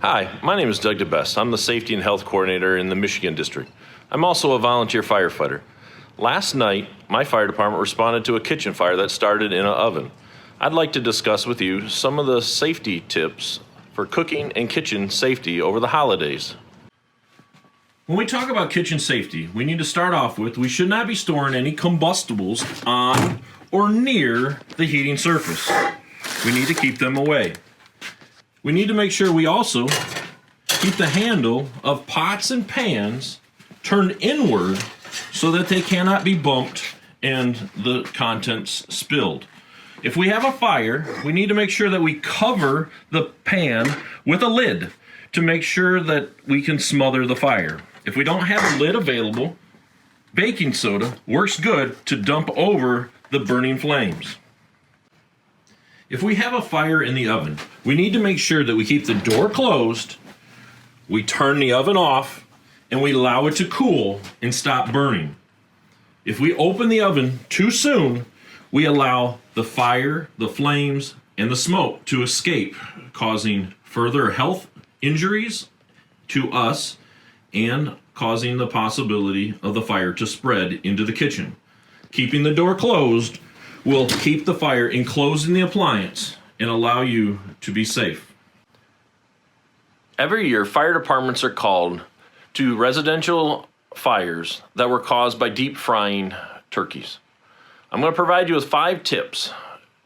Hi, my name is Doug DeBest. I'm the Safety and Health Coordinator in the Michigan District. I'm also a volunteer firefighter. Last night, my fire department responded to a kitchen fire that started in an oven. I'd like to discuss with you some of the safety tips for cooking and kitchen safety over the holidays. When we talk about kitchen safety, we need to start off with we should not be storing any combustibles on or near the heating surface. We need to keep them away. We need to make sure we also keep the handle of pots and pans turned inward so that they cannot be bumped and the contents spilled. If we have a fire, we need to make sure that we cover the pan with a lid to make sure that we can smother the fire. If we don't have a lid available, baking soda works good to dump over the burning flames. If we have a fire in the oven, we need to make sure that we keep the door closed, we turn the oven off, and we allow it to cool and stop burning. If we open the oven too soon, we allow the fire, the flames, and the smoke to escape, causing further health injuries to us and causing the possibility of the fire to spread into the kitchen. Keeping the door closed will keep the fire enclosed in the appliance and allow you to be safe. Every year, fire departments are called to residential fires that were caused by deep frying turkeys. I'm going to provide you with 5 tips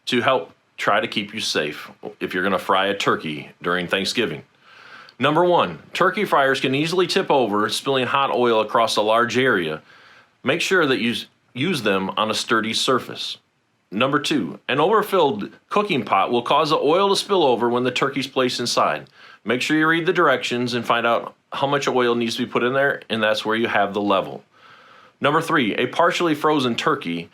to help try to keep you safe if you're going to fry a turkey during Thanksgiving. Number 1, turkey fryers can easily tip over, spilling hot oil across a large area. Make sure that you use them on a sturdy surface. Number 2, an overfilled cooking pot will cause the oil to spill over when the turkey's placed inside. Make sure you read the directions and find out how much oil needs to be put in there, and that's where you have the level. Number 3, a partially frozen turkey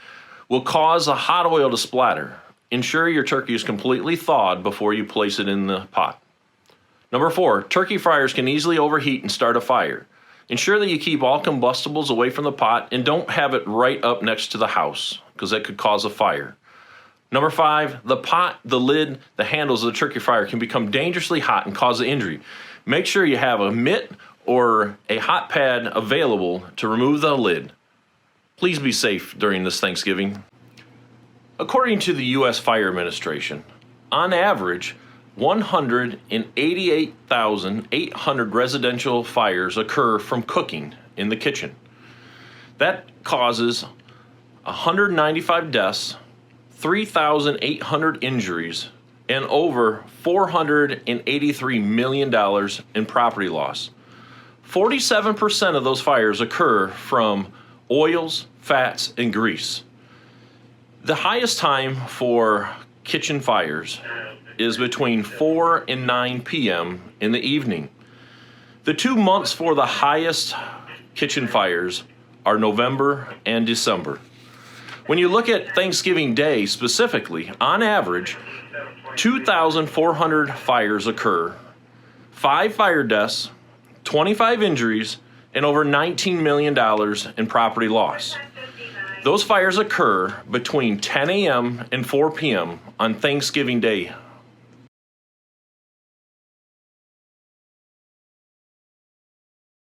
will cause the hot oil to splatter. Ensure your turkey is completely thawed before you place it in the pot. Number 4, turkey fryers can easily overheat and start a fire. Ensure that you keep all combustibles away from the pot and don't have it right up next to the house, because that could cause a fire. Number 5, the pot, the lid, the handles of the turkey fryer can become dangerously hot and cause an injury. Make sure you have a mitt or a hot pad available to remove the lid. Please be safe during this Thanksgiving. According to the U.S. Fire Administration, on average, 188,800 residential fires occur from cooking in the kitchen. That causes 195 deaths, 3,800 injuries, and over $483 million in property loss. 47% of those fires occur from oils, fats, and grease. The highest time for kitchen fires is between 4 and 9 p.m. in the evening. The 2 months for the highest kitchen fires are November and December. When you look at Thanksgiving Day specifically, on average, 2,400 fires occur, 5 fire deaths, 25 injuries, and over $19 million in property loss. Those fires occur between 10 a.m. and 4 p.m. on Thanksgiving Day